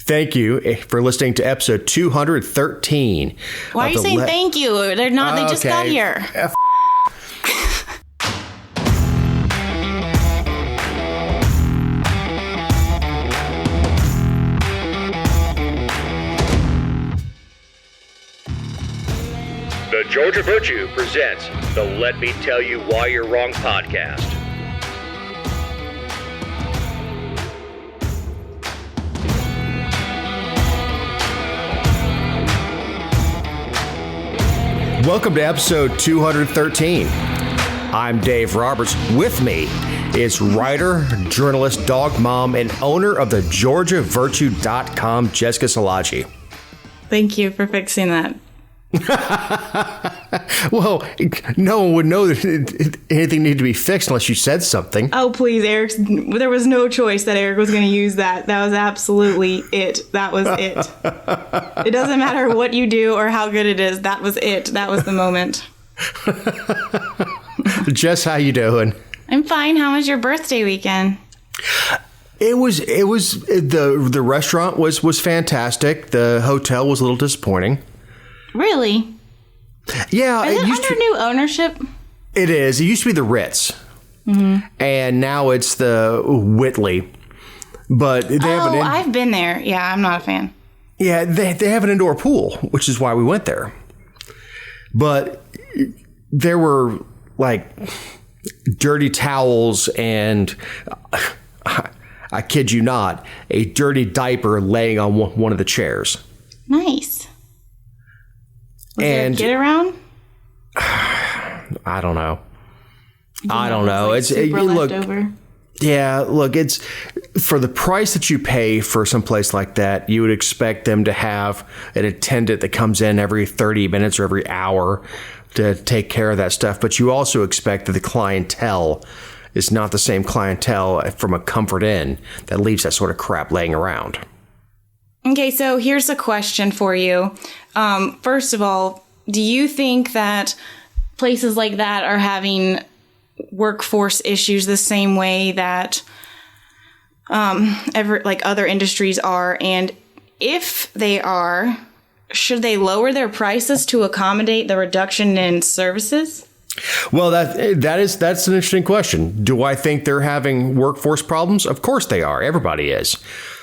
Thank you for listening to episode 213. Why are you saying thank you? They're not. They just got here. The Georgia Virtue presents the Let Me Tell You Why You're Wrong podcast. Welcome to episode 213. I'm Dave Roberts. With me is writer, journalist, dog mom, and owner of the GeorgiaVirtue.com, Jessica Szilagyi. Thank you for fixing that. Well, no one would know that anything needed to be fixed unless you said something. Oh, please, Eric. There was no choice that Eric was going to use that. That was absolutely it. That was it. It doesn't matter what you do or how good it is. That was it. That was the moment. Jess, how you doing? I'm fine. How was your birthday weekend? It was the restaurant was fantastic. The hotel was a little disappointing. Really? Yeah. Is it under new ownership? It is. It used to be the Ritz. Mm-hmm. And now it's the Whitley. But they have I've been there. Yeah, I'm not a fan. Yeah, they have an indoor pool, which is why we went there. But there were, like, dirty towels and, I kid you not, a dirty diaper laying on one of the chairs. Nice. Was there a kid around? I don't know. I don't know. It's leftover. Yeah, look, it's for the price that you pay for some place like that, you would expect them to have an attendant that comes in every 30 minutes or every hour to take care of that stuff. But you also expect that the clientele is not the same clientele from a Comfort Inn that leaves that sort of crap laying around. Okay, so here's a question for you. First of all, do you think that places like that are having workforce issues the same way that other industries are? And if they are, should they lower their prices to accommodate the reduction in services? Well, that's an interesting question. Do I think they're having workforce problems? Of course they are. Everybody is.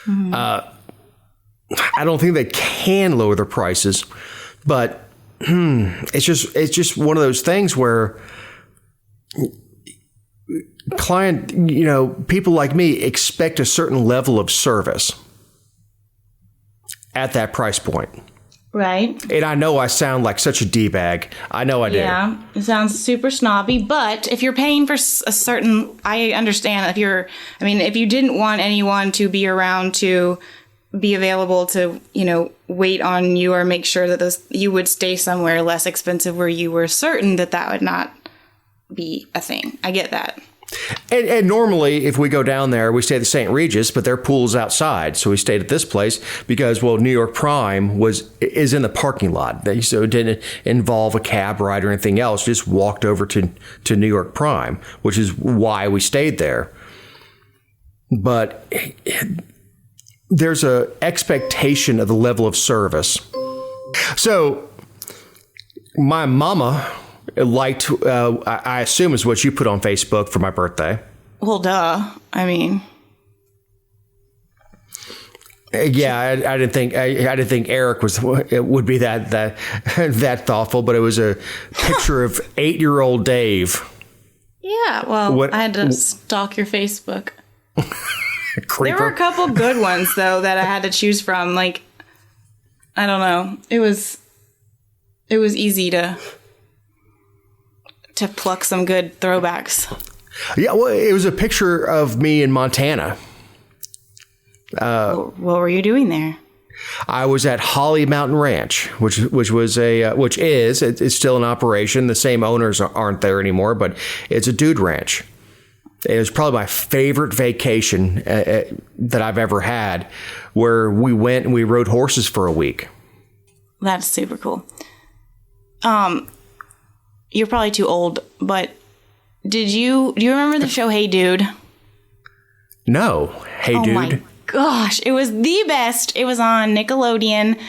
Mm-hmm. I don't think they can lower their prices, but it's just one of those things where people like me expect a certain level of service at that price point. Right. And I know I sound like such a D-bag. I know I do. Yeah, it sounds super snobby, but if you're paying for a certain, I understand if you didn't want anyone to be around to be available to, wait on you or make sure that you would stay somewhere less expensive where you were certain that would not be a thing. I get that. And normally, if we go down there, we stay at the St. Regis, but their pool's outside. So we stayed at this place because, New York Prime is in the parking lot. So it didn't involve a cab ride or anything else. Just walked over to New York Prime, which is why we stayed there. But there's a expectation of the level of service. So my mama liked, I assume is what you put on Facebook for my birthday. Well, duh. I mean, yeah, I didn't think Eric would be that thoughtful, but it was a picture of 8-year-old Dave. Yeah, well, I had to stalk your Facebook. Creeper. There were a couple good ones though that I had to choose from. Like, I don't know. It was easy to pluck some good throwbacks. Yeah, well, it was a picture of me in Montana. What were you doing there? I was at Holly Mountain Ranch, which is still in operation. The same owners aren't there anymore, but it's a dude ranch. It was probably my favorite vacation that I've ever had, where we went and we rode horses for a week. That's super cool. You're probably too old, but do you remember the show Hey Dude? No. Hey Dude. Oh my gosh, it was the best. It was on Nickelodeon.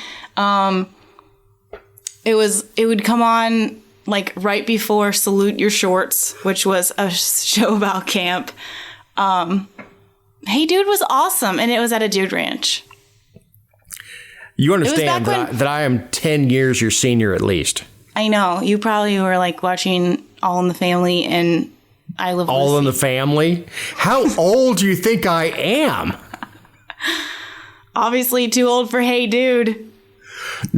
It would come on like right before Salute Your Shorts, which was a show about camp. Hey Dude was awesome, and it was at a dude ranch. You understand that I am 10 years your senior at least. I know. You probably were like watching All in the Family and I Love Lucy. All in the Family? How old do you think I am? Obviously too old for Hey Dude.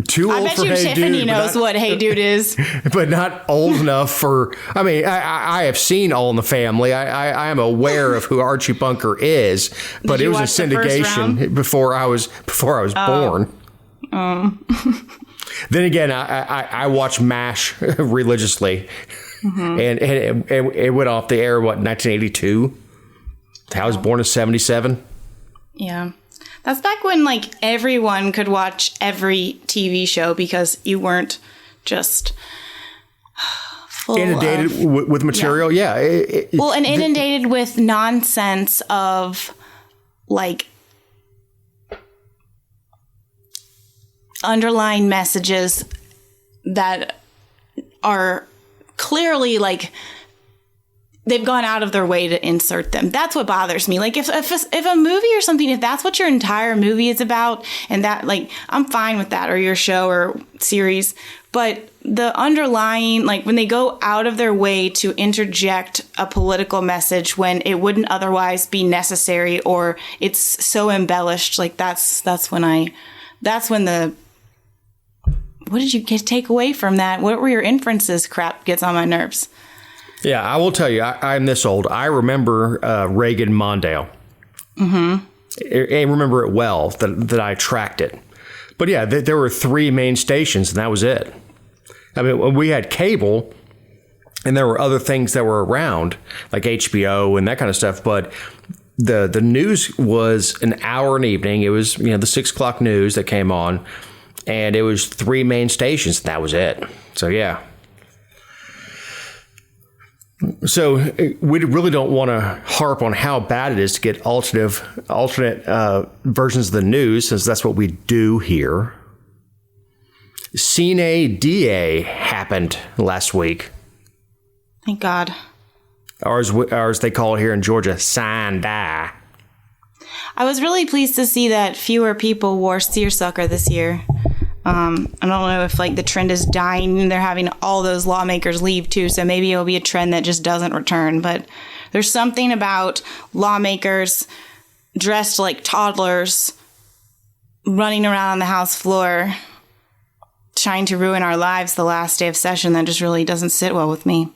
Too old for Hey Dude. I bet you Tiffany knows what Hey Dude is. But not old enough for... I mean, I have seen All in the Family. I am aware of who Archie Bunker is, but it was a syndication before I was born. Then again, I watch MASH religiously, and it went off the air, 1982? I was born in 1977. Yeah. That's back when, like, everyone could watch every TV show because you weren't just inundated with material. Yeah. And inundated with nonsense of, like, underlying messages that are clearly, like, they've gone out of their way to insert them. That's what bothers me. Like, if a movie or something, if that's what your entire movie is about, and that, like, I'm fine with that, or your show or series, but the underlying, like, when they go out of their way to interject a political message when it wouldn't otherwise be necessary, or it's so embellished, like, that's when the what did you take away from that? What were your inferences? Crap gets on my nerves. Yeah, I will tell you, I'm this old. I remember Reagan Mondale. Mm-hmm. I remember it well, that I tracked it. But yeah, there were 3 main stations, and that was it. I mean, we had cable, and there were other things that were around, like HBO and that kind of stuff, but the news was an hour an evening. It was, the 6 o'clock news that came on, and it was 3 main stations, and that was it. So, yeah. So we really don't want to harp on how bad it is to get alternate versions of the news, since that's what we do here. Sine Die happened last week. Thank God. Or as they call it here in Georgia, Sine Die. I was really pleased to see that fewer people wore Seersucker this year. I don't know if, like, the trend is dying and they're having all those lawmakers leave too, so maybe it'll be a trend that just doesn't return. But there's something about lawmakers dressed like toddlers running around on the House floor trying to ruin our lives the last day of session that just really doesn't sit well with me.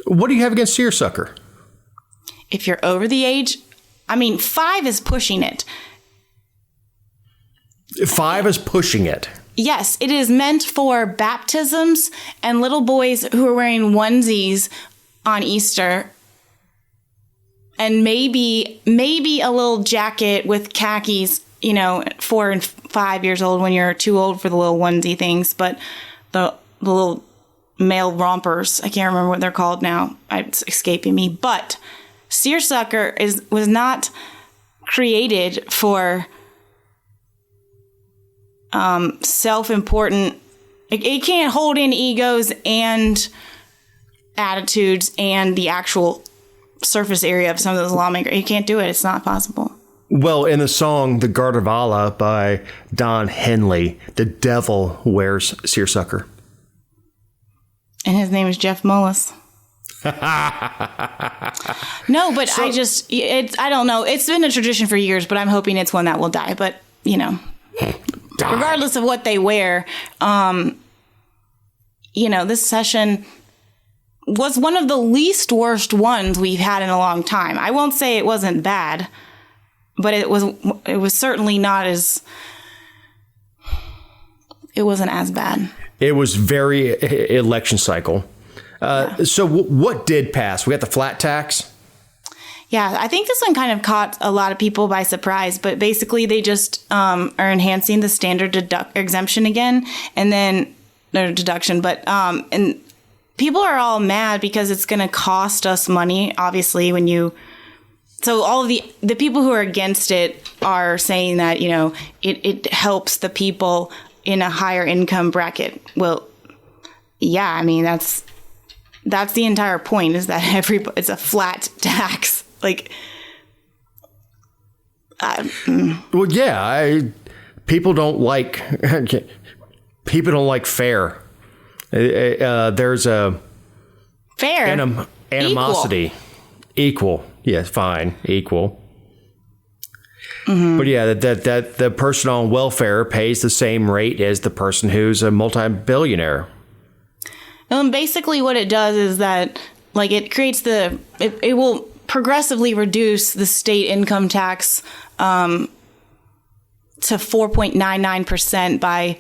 What do you have against Seersucker? If you're over the age, 5 is pushing it. 5 is pushing it. Yes, it is meant for baptisms and little boys who are wearing onesies on Easter. And maybe a little jacket with khakis, 4 and 5 years old when you're too old for the little onesie things. But the little male rompers, I can't remember what they're called now. It's escaping me. But Seersucker was not created for self-important. It can't hold in egos and attitudes and the actual surface area of some of those lawmakers. You can't do it. It's not possible. Well, in the song "The Gardavala" by Don Henley, the devil wears Seersucker. And his name is Jeff Mullis. No, but I don't know. It's been a tradition for years, but I'm hoping it's one that will die. But, regardless of what they wear, this session was one of the least worst ones we've had in a long time. I won't say it wasn't bad, but it was certainly not as... It wasn't as bad. It was very election cycle. So what did pass? We got the flat tax? Yeah, I think this one kind of caught a lot of people by surprise, but basically they just are enhancing the standard exemption again, and then their deduction. But and people are all mad because it's going to cost us money, obviously, when you So all of the people who are against it are saying that, you know, it helps the people in a higher income bracket. Well, yeah, I mean, that's the entire point, is that it's a flat tax. Like, well, yeah, people don't like fair. There's a fair animosity. Equal. Yes, fine. Equal. Mm-hmm. But yeah, that the person on welfare pays the same rate as the person who's a multi-billionaire. And basically what it does is that, like, it creates it will progressively reduce the state income tax to 4.99% by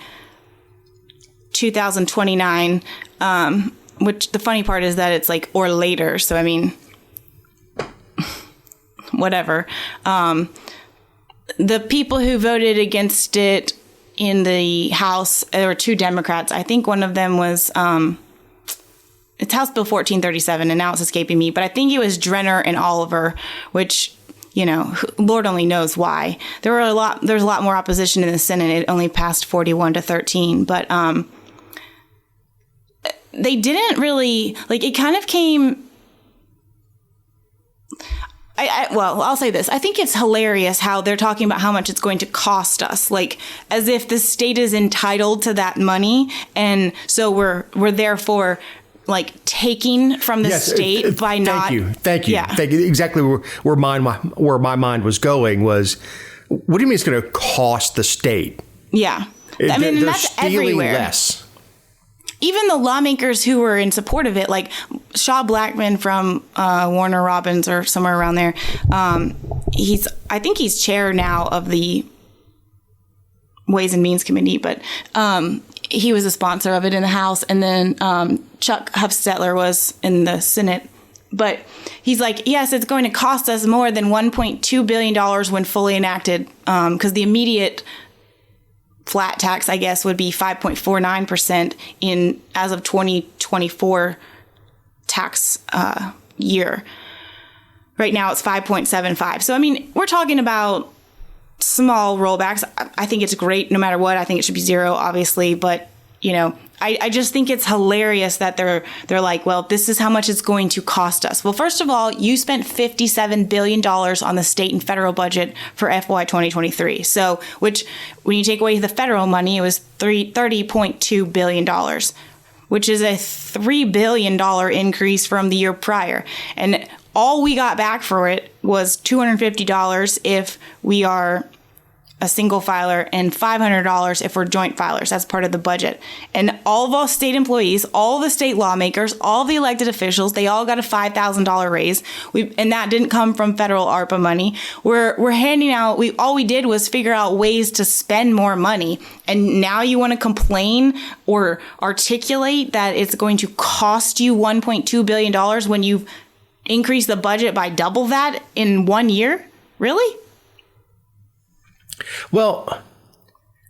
2029, which the funny part is that it's like, or later. So, I mean, whatever. The people who voted against it in the House, there were 2 Democrats. I think one of them was, it's House Bill 1437, and now it's escaping me, but I think it was Drenner and Oliver, which, you know, Lord only knows why. There's a lot more opposition in the Senate. It only passed 41-13, but they didn't really, like, it kind of came. Well, I'll say this. I think it's hilarious how they're talking about how much it's going to cost us, like, as if the state is entitled to that money, and so we're therefore, like, taking from the state by not. Thank you. Yeah. Thank you. Exactly where my mind was going was, what do you mean it's going to cost the state? Yeah, I mean, and that's everywhere. Less. Even the lawmakers who were in support of it, like Shaw Blackman from Warner Robins or somewhere around there, I think he's chair now of the Ways and Means Committee, but he was a sponsor of it in the House, and then Chuck Hufstetler was in the Senate. But he's like, yes, it's going to cost us more than $1.2 billion when fully enacted, because the immediate flat tax, I guess, would be 5.49% as of 2024 tax year. Right now it's 5.75. So, I mean, we're talking about small rollbacks. I think it's great no matter what. I think it should be 0, obviously. But, you know, I just think it's hilarious that they're like, well, this is how much it's going to cost us. Well, first of all, you spent $57 billion on the state and federal budget for FY 2023. So, which, when you take away the federal money, it was $30.2 billion, which is a $3 billion increase from the year prior. And all we got back for it was $250 if we are a single filer, and $500 if we're joint filers. That's part of the budget. And all of our state employees, all the state lawmakers, all the elected officials, they all got a $5,000 raise. And that didn't come from federal ARPA money. We're handing out, all we did was figure out ways to spend more money. And now you want to complain or articulate that it's going to cost you $1.2 billion when you've increased the budget by double that in 1 year? Really? Well,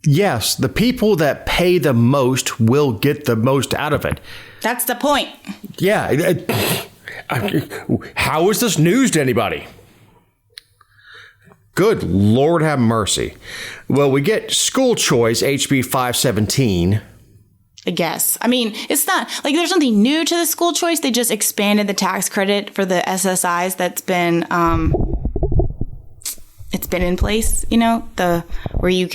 yes, the people that pay the most will get the most out of it. That's the point. Yeah. How is this news to anybody? Good Lord have mercy. Well, we get school choice, HB 517. I guess. I mean, it's not like there's something new to the school choice. They just expanded the tax credit for the SSIs that's been it's been in place, you know, where you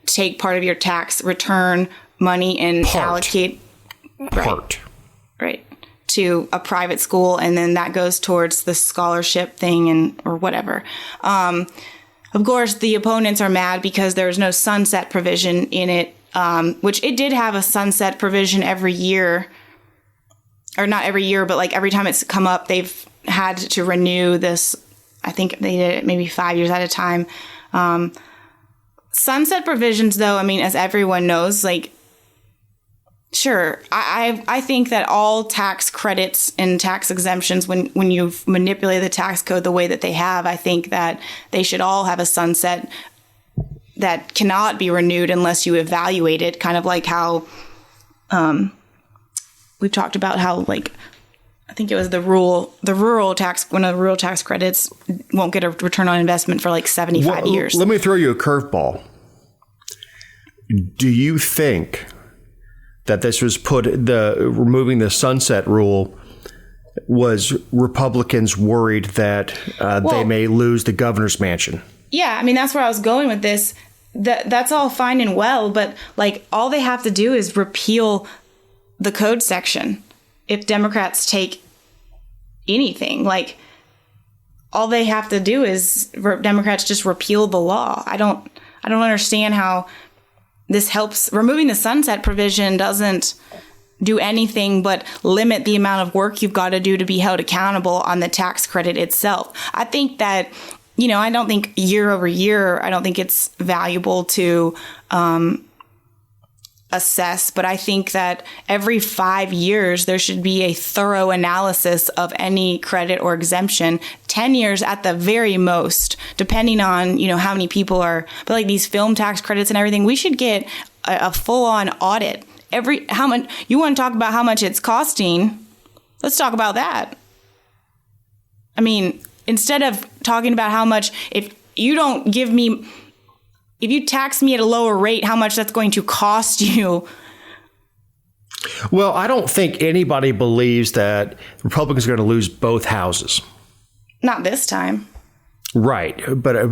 take part of your tax return money and allocate right to a private school, and then that goes towards the scholarship thing or whatever. Of course, the opponents are mad because there's no sunset provision in it, which it did have a sunset provision every year, or not every year, but like every time it's come up, they've had to renew this. I think they did it maybe 5 years at a time. Sunset provisions, though, I mean, as everyone knows, like, sure, I think that all tax credits and tax exemptions, when you've manipulated the tax code the way that they have, I think that they should all have a sunset that cannot be renewed unless you evaluate it, kind of like how we've talked about how, like, I think it was the rural tax, one of the rural tax credits won't get a return on investment for like 75 years. Let me throw you a curveball. Do you think that this was removing the sunset rule was Republicans worried that they may lose the governor's mansion? Yeah, I mean, that's where I was going with this. That's all fine and well, but like all they have to do is repeal the code section. If Democrats take anything, like all they have to do is Democrats just repeal the law. I don't understand how this helps. Removing the sunset provision doesn't do anything but limit the amount of work you've got to do to be held accountable on the tax credit itself. I think that, I don't think year over year, I don't think it's valuable to assess, but I think that every 5 years there should be a thorough analysis of any credit or exemption, 10 years at the very most, depending on, how many people are, but like these film tax credits and everything, we should get a full-on audit. How much you want to talk about how much it's costing? Let's talk about that. I mean, instead of talking about how much, if you tax me at a lower rate, how much that's going to cost you. Well, I don't think anybody believes that Republicans are going to lose both houses. Not this time. Right. But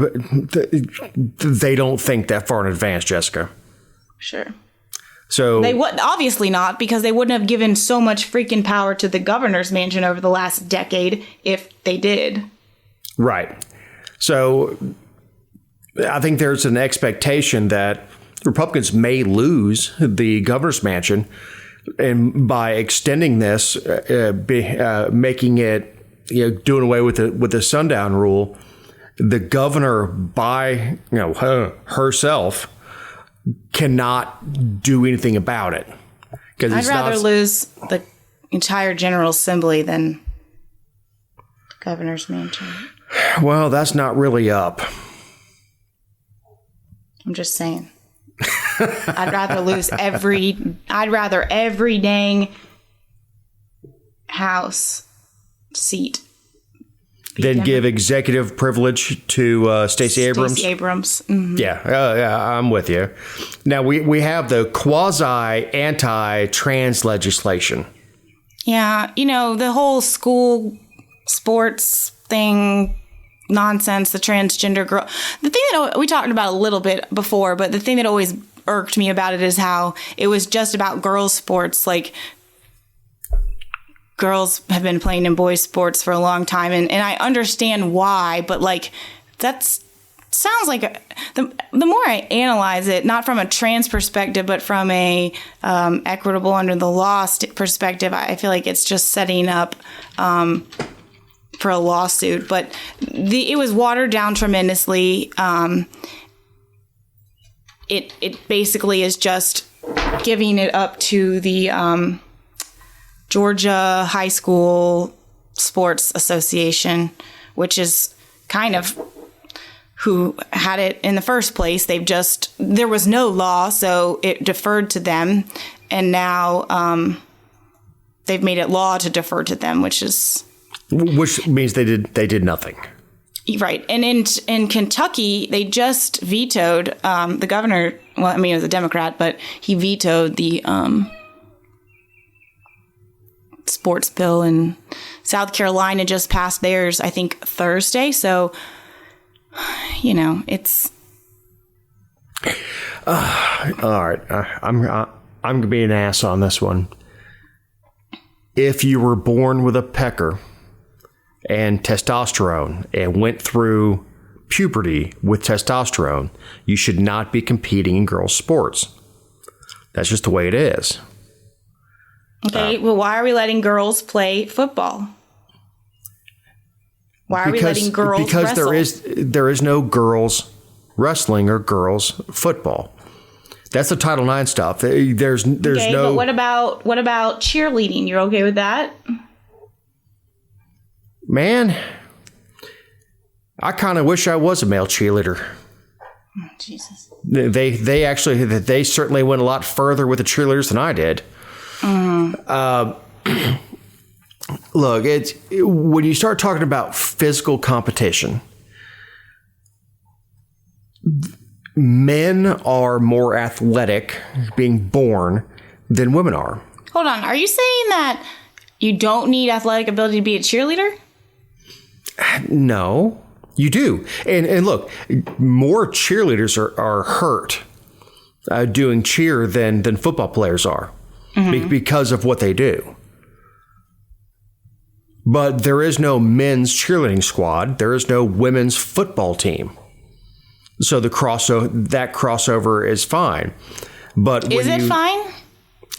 they don't think that far in advance, Jessica. Sure. So they would obviously not, because they wouldn't have given so much freaking power to the governor's mansion over the last decade if they did. Right. So I think there's an expectation that Republicans may lose the governor's mansion, and by extending this, making it, doing away with the sundown rule, the governor by herself cannot do anything about it. I'd rather lose the entire General Assembly than the governor's mansion. Well, that's not really up. I'm just saying. I'd rather every dang House seat then give executive privilege to Stacey Abrams. Stacey Abrams. Mm-hmm. Yeah, I'm with you. Now we have the quasi anti-trans legislation. Yeah, the whole school sports thing. Nonsense, the transgender girl. The thing that we talked about a little bit before, but the thing that always irked me about it is how it was just about girls' sports. Like, girls have been playing in boys' sports for a long time, and I understand why, but like, that sounds like the more I analyze it, not from a trans perspective, but from a equitable under the law perspective, I feel like it's just setting up for a lawsuit, but it was watered down tremendously. It basically is just giving it up to the Georgia High School Sports Association, which is kind of who had it in the first place. There was no law, so it deferred to them, and now they've made it law to defer to them, which means they did nothing. Right. And in Kentucky, they just vetoed the governor. Well, I mean, it was a Democrat, but he vetoed the sports bill. And South Carolina just passed theirs, I think, Thursday. So, it's. All right. I'm going to be an ass on this one. If you were born with a pecker and testosterone and went through puberty with testosterone, you should not be competing in girls' sports. That's just the way it is. Okay, well, why are we letting girls play football? Why are we letting girls wrestle? Because there is no girls wrestling or girls football. That's the Title IX stuff. There's okay, no. But what about cheerleading? You're okay with that? Man, I kind of wish I was a male cheerleader. Oh, Jesus. They certainly went a lot further with the cheerleaders than I did. Look, it's when you start talking about physical competition, men are more athletic being born than women are. Hold on. Are you saying that you don't need athletic ability to be a cheerleader? No, you do. And look, more cheerleaders are hurt doing cheer than football players are because of what they do. But there is no men's cheerleading squad. There is no women's football team. So that crossover is fine. But is it fine?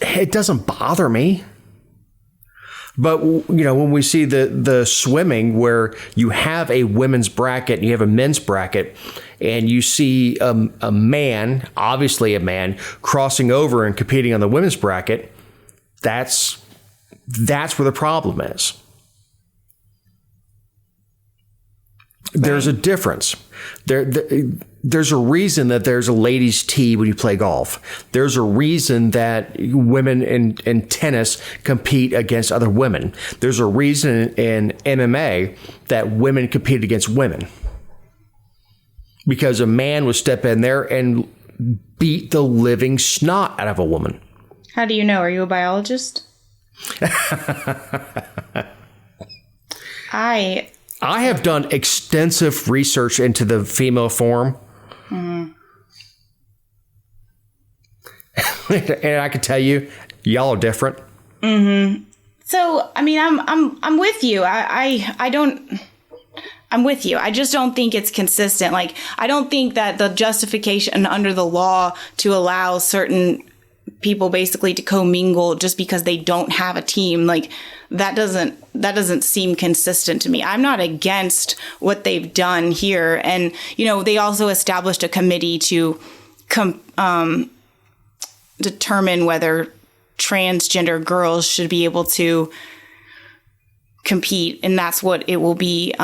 It doesn't bother me. But, when we see the swimming where you have a women's bracket and you have a men's bracket and you see a man, obviously a man, crossing over and competing on the women's bracket, that's where the problem is. There's a difference. There's a reason that there's a ladies' tee when you play golf. There's a reason that women in tennis compete against other women. There's a reason in MMA that women compete against women. Because a man would step in there and beat the living snot out of a woman. How do you know? Are you a biologist? I have done extensive research into the female form. Mm-hmm. And I can tell you, y'all are different. Mm-hmm. So, I mean, I'm with you. I'm with you. I just don't think it's consistent. Like, I don't think that the justification under the law to allow certain people basically to commingle just because they don't have a team, like that doesn't seem consistent to me. I'm not against what they've done here. And, they also established a committee to determine whether transgender girls should be able to compete. And that's what it will be.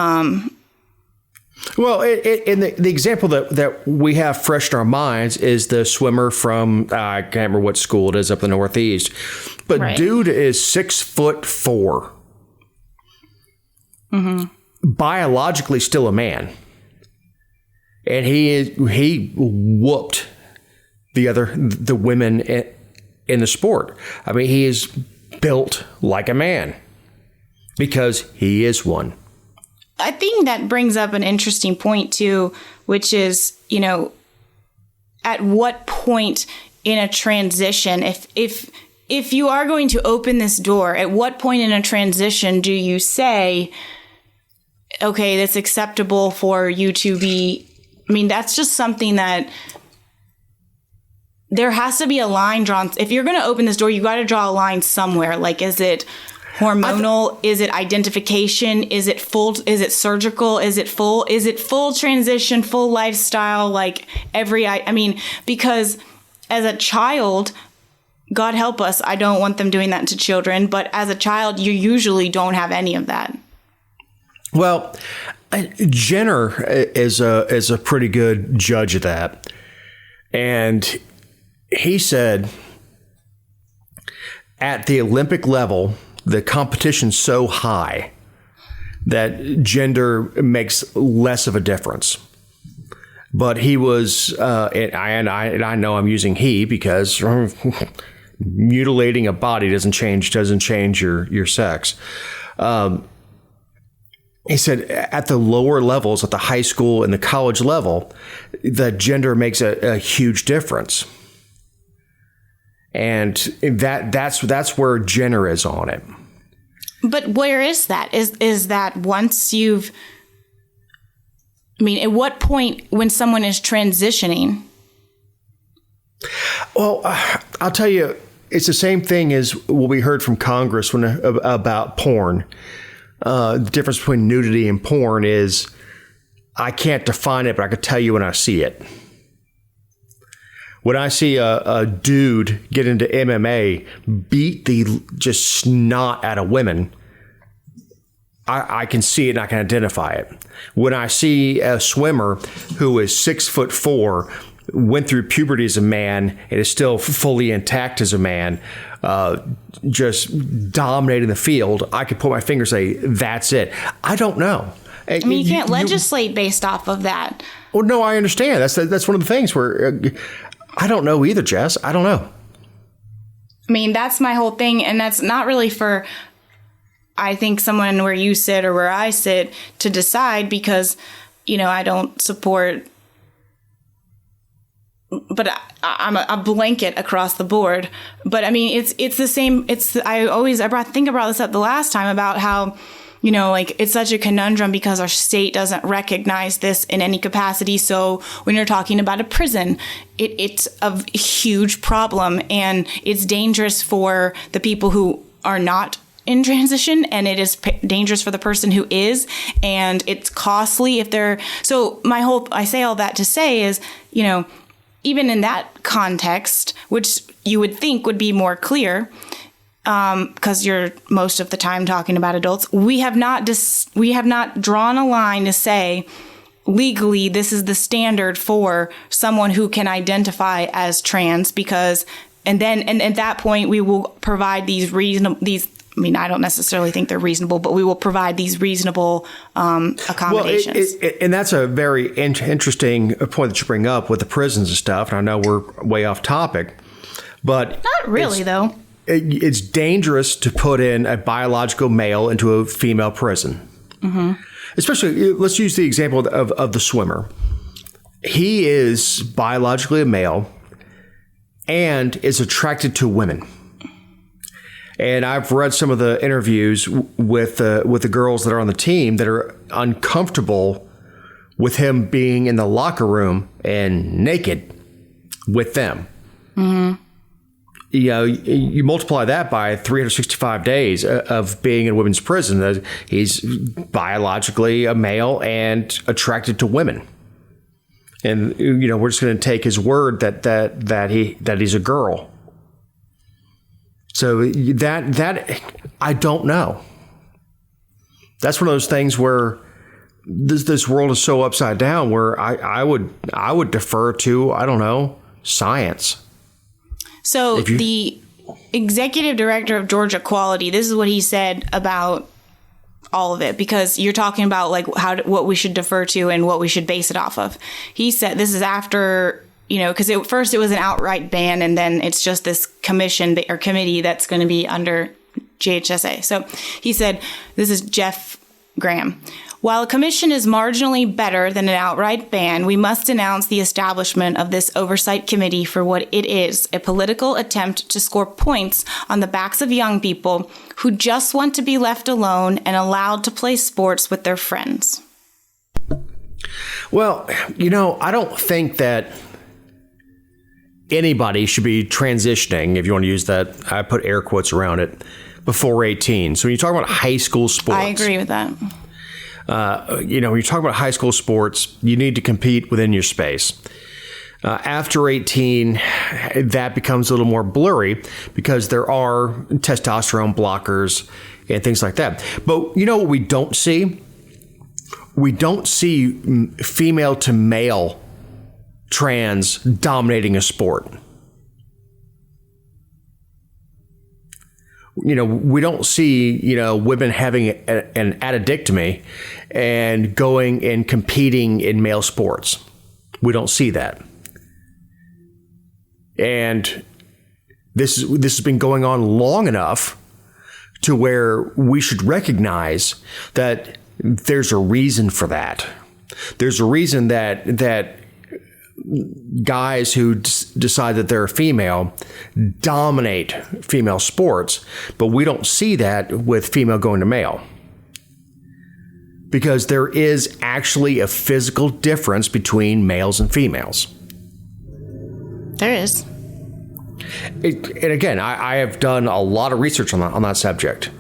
Well, in the example that we have fresh in our minds is the swimmer from, I can't remember what school it is up in the Northeast, but right. Dude is 6'4". Mm-hmm. Biologically still a man. And he whooped the women in the sport. I mean, he is built like a man because he is one. I think that brings up an interesting point too, which is, at what point in a transition, if you are going to open this door, at what point in a transition do you say, okay, that's acceptable for you to be, I mean, that's just something that there has to be a line drawn. If you're going to open this door, you got to draw a line somewhere. Like, is it hormonal? Is it identification? Is it full? Is it surgical? Is it full transition, full lifestyle? Like because as a child, God help us, I don't want them doing that to children. But as a child, you usually don't have any of that. Well, Jenner is a pretty good judge of that. And he said at the Olympic level, the competition's so high that gender makes less of a difference. But he was, and I know I'm using he because mutilating a body doesn't change your sex. He said at the lower levels, at the high school and the college level, that gender makes a huge difference. And that's where Jenner is on it. But where is that? Is that once you've, at what point when someone is transitioning? Well, I'll tell you, it's the same thing as what we heard from Congress about porn. The difference between nudity and porn is I can't define it, but I can tell you when I see it. When I see a dude get into MMA, beat the just snot out of women, I can see it and I can identify it. When I see a swimmer who is 6'4", went through puberty as a man and is still fully intact as a man, just dominating the field, I could put my finger and say, that's it. I don't know. I mean, you can't legislate based off of that. Well, no, I understand. That's one of the things where I don't know either, Jess. I don't know. I mean, that's my whole thing. And that's not really for, I think, someone where you sit or where I sit to decide, because, I don't support, but I'm a blanket across the board. But I mean, it's the same. I think I brought this up the last time about how, it's such a conundrum because our state doesn't recognize this in any capacity. So when you're talking about a prison, it's a huge problem, and it's dangerous for the people who are not in transition, and it is dangerous for the person who is, and it's costly if they're. So I say all that to say is, even in that context, which you would think would be more clear, because you're most of the time talking about adults, we have not drawn a line to say legally this is the standard for someone who can identify as trans, and at that point we will provide these. I mean, I don't necessarily think they're reasonable, but we will provide these reasonable accommodations. Well, and that's a very interesting point that you bring up with the prisons and stuff. And I know we're way off topic, but not really, though. It's dangerous to put in a biological male into a female prison. Mm-hmm. Especially, let's use the example of the swimmer. He is biologically a male and is attracted to women. And I've read some of the interviews with the girls that are on the team that are uncomfortable with him being in the locker room and naked with them. Mm-hmm. You multiply that by 365 days of being in women's prison. He's biologically a male and attracted to women. And, we're just going to take his word that he's a girl. So that I don't know. That's one of those things where this world is so upside down where I would defer to, I don't know, science. So the executive director of Georgia Quality, this is what he said about all of it, because you're talking about what we should defer to and what we should base it off of. He said this is after, because at first it was an outright ban, and then it's just this commission or committee that's going to be under GHSA. So he said, this is Jeff Graham. While a commission is marginally better than an outright ban, we must denounce the establishment of this oversight committee for what it is, a political attempt to score points on the backs of young people who just want to be left alone and allowed to play sports with their friends. Well, I don't think that anybody should be transitioning, if you want to use that, I put air quotes around it, before 18. So when you talk about high school sports. I agree with that. When you talk about high school sports, you need to compete within your space. After 18, that becomes a little more blurry because there are testosterone blockers and things like that. But what we don't see? We don't see female to male trans dominating a sport. We don't see, women having an addictomy and going and competing in male sports. We don't see that. And this has been going on long enough to where we should recognize that there's a reason for that. There's a reason that guys who decide that they're a female dominate female sports, but we don't see that with female going to male. Because there is actually a physical difference between males and females. There is. And again, I have done a lot of research on that subject.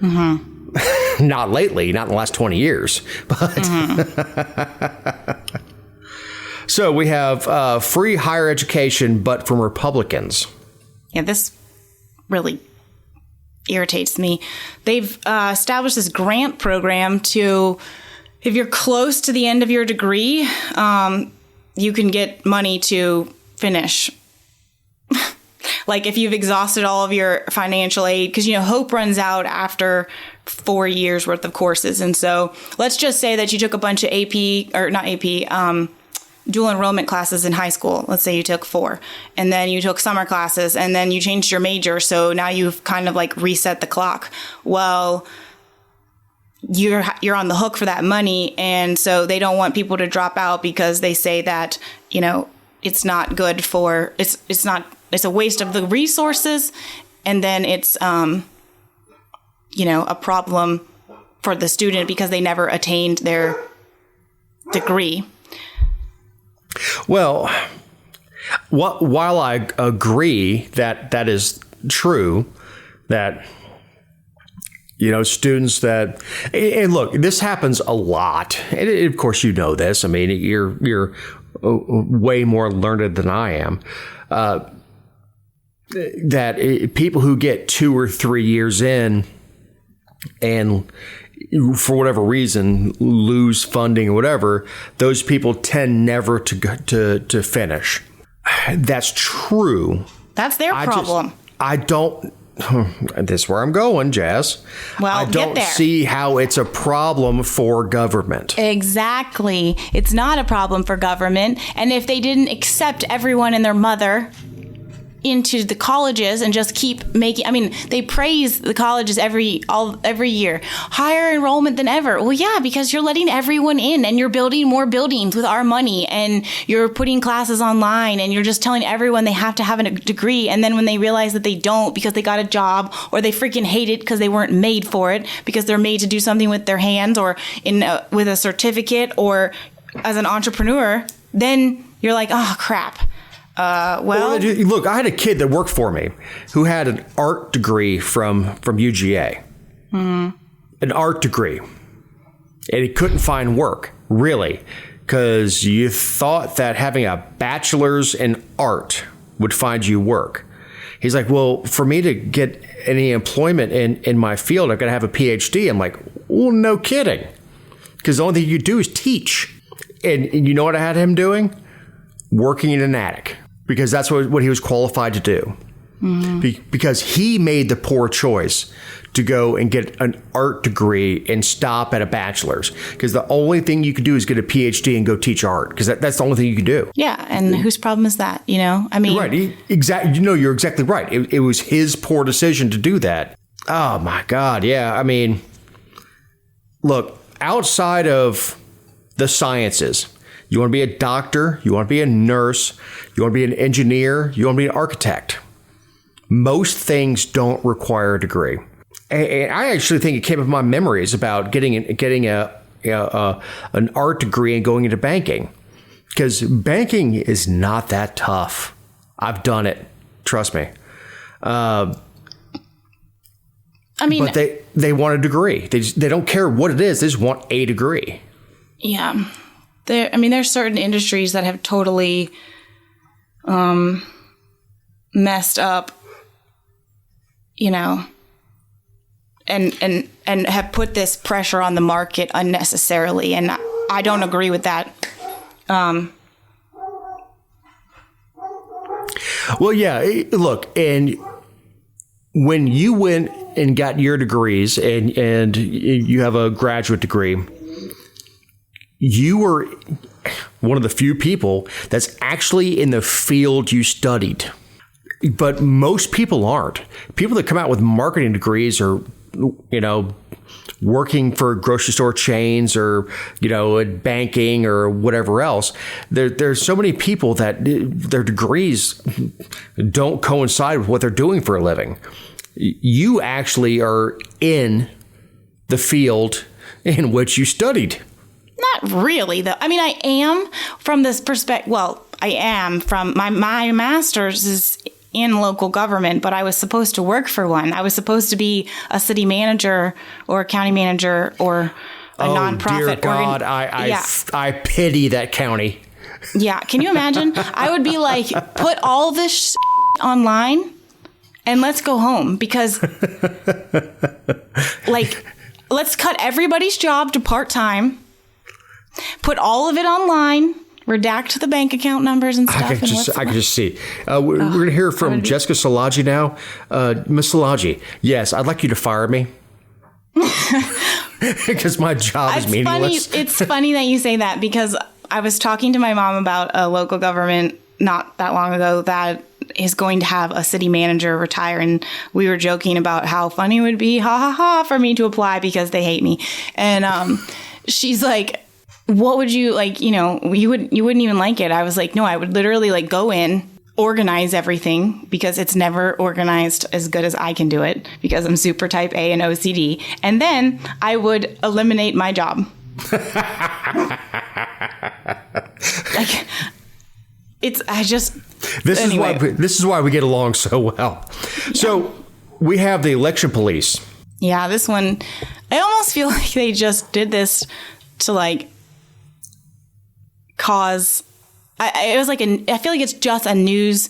Mm-hmm. Not lately, not in the last 20 years, but... Mm-hmm. So we have free higher education, but from Republicans. Yeah, this really irritates me. They've established this grant program to, if you're close to the end of your degree, you can get money to finish. Like if you've exhausted all of your financial aid, because, Hope runs out after 4 years worth of courses. And so let's just say that you took a bunch of dual enrollment classes in high school. Let's say you took 4, and then you took summer classes, and then you changed your major. So now you've kind of like reset the clock. Well, you're on the hook for that money. And so they don't want people to drop out because they say that, it's not good for, it's a waste of the resources. And then it's, a problem for the student because they never attained their degree. Well, while I agree that is true, that, students that, and look, this happens a lot. And of course, this. I mean, you're way more learned than I am. That people who get 2 or 3 years in and for whatever reason lose funding or whatever, those people tend never to finish. That's true. That's their problem. I don't. This is where I'm going, Jazz. Well, I don't see how it's a problem for government. Exactly. It's not a problem for government. And if they didn't accept everyone and their mother into the colleges and just keep making, they praise the colleges every year, higher enrollment than ever. Well, yeah, because you're letting everyone in and you're building more buildings with our money and you're putting classes online and you're just telling everyone they have to have a degree. And then when they realize that they don't because they got a job, or they freaking hate it because they weren't made for it, because they're made to do something with their hands or with a certificate or as an entrepreneur, then you're like, oh crap. Look, I had a kid that worked for me who had an art degree from UGA, an art degree, and he couldn't find work, really, because you thought that having a bachelor's in art would find you work. He's like, well, for me to get any employment in my field, I've got to have a PhD. I'm like, well, no kidding, because the only thing you do is teach. And you know what I had him doing? Working in an attic, because that's what he was qualified to do. Mm-hmm. Because he made the poor choice to go and get an art degree and stop at a bachelor's, because the only thing you could do is get a PhD and go teach art, because that's the only thing you can do. Yeah, and whose problem is that? Right? Exactly. You're exactly right. It was his poor decision to do that. Oh my God. Yeah. Look, outside of the sciences, you want to be a doctor, you want to be a nurse, you want to be an engineer, you want to be an architect. Most things don't require a degree. And I actually think it came up in my memories about getting an art degree and going into banking, because banking is not that tough. I've done it. Trust me. But they want a degree. They don't care what it is. They just want a degree. Yeah. There's certain industries that have totally messed up, and have put this pressure on the market unnecessarily. And I don't agree with that. Well, yeah, look, and when you went and got your degrees and you have a graduate degree, you were one of the few people that's actually in the field you studied. But most people aren't. People that come out with marketing degrees are, working for grocery store chains or, at banking or whatever else. There's so many people that their degrees don't coincide with what they're doing for a living. You actually are in the field in which you studied. Not really, though. I am from this perspective. Well, I am from my master's is in local government, but I was supposed to work for one. I was supposed to be a city manager or a county manager or a nonprofit. Dear God, I pity that county. Yeah. Can you imagine? I would be like, put all this online and let's go home, because let's cut everybody's job to part-time. Put all of it online redact the bank account numbers and stuff. I can just see. We're going to hear from Jessica Szilagyi now. Miss Szilagyi, yes, I'd like you to fire me. Because my job is meaningless. It's funny that you say that, because I was talking to my mom about a local government not that long ago that is going to have a city manager retire, and we were joking about how funny it would be, for me to apply because they hate me. And she's like, what would you like? You wouldn't even like it. I was like, no, I would literally like go in, organize everything, because it's never organized as good as I can do it, because I'm super type A and OCD, and then I would eliminate my job. Like, this is why we get along so well. Yeah. So we have the election police. Yeah, this one, I almost feel like they just did this to like cause. I feel like it's just a news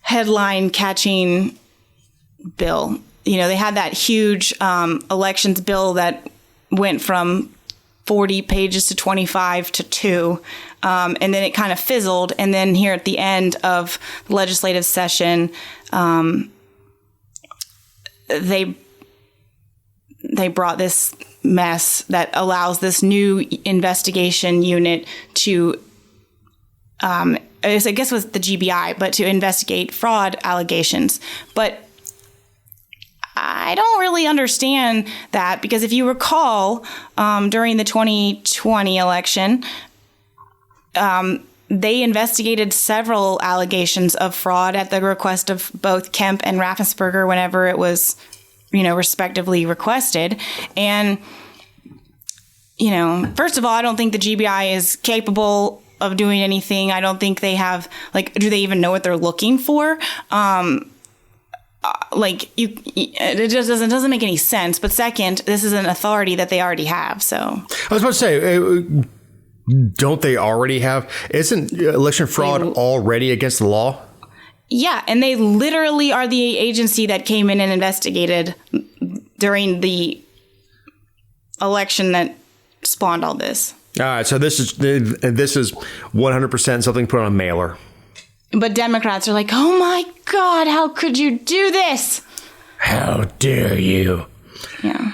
headline catching bill. They had that huge elections bill that went from 40 pages to 25 to 2. And then it kind of fizzled. And then here at the end of the legislative session, they brought this mess that allows this new investigation unit to, I guess it was the GBI, but to investigate fraud allegations. But I don't really understand that, because if you recall, during the 2020 election, they investigated several allegations of fraud at the request of both Kemp and Raffensperger whenever it was, respectively requested. And, first of all, I don't think the GBI is capable of doing anything. I don't think they have, do they even know what they're looking for? It just doesn't make any sense. But second, this is an authority that they already have. So I was about to say, don't they already have? Isn't election fraud already against the law? Yeah, and they literally are the agency that came in and investigated during the election that spawned all this. All right, so this is 100% something put on a mailer. But Democrats are like, oh my God, how could you do this? How dare you? Yeah.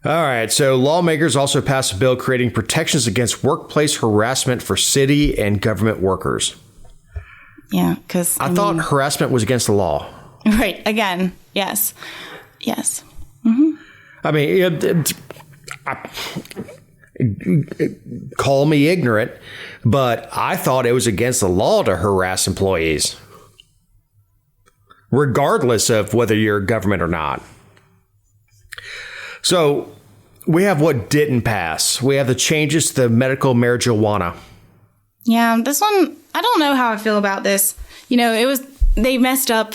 All right. So lawmakers also passed a bill creating protections against workplace harassment for city and government workers. Yeah, because I thought harassment was against the law. Right. Again. Yes. Yes. Mm-hmm. I mean, call me ignorant, but I thought it was against the law to harass employees, regardless of whether you're government or not. So we have what didn't pass. We have the changes to the medical marijuana. Yeah, this one, I don't know how I feel about this. They messed up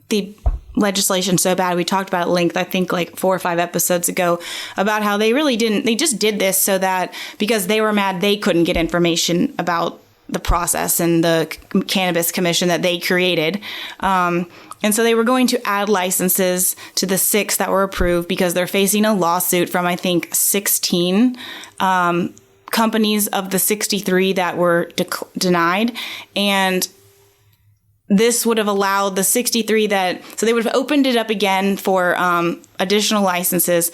the legislation so bad. We talked about it at length, I think 4 or 5 episodes ago, about how they just did this so that because they were mad they couldn't get information about the process and the cannabis commission that they created. And so they were going to add licenses to the 6 that were approved because they're facing a lawsuit from, I think, 16 companies of the 63 that were denied. And this would have allowed the 63 so they would have opened it up again for additional licenses.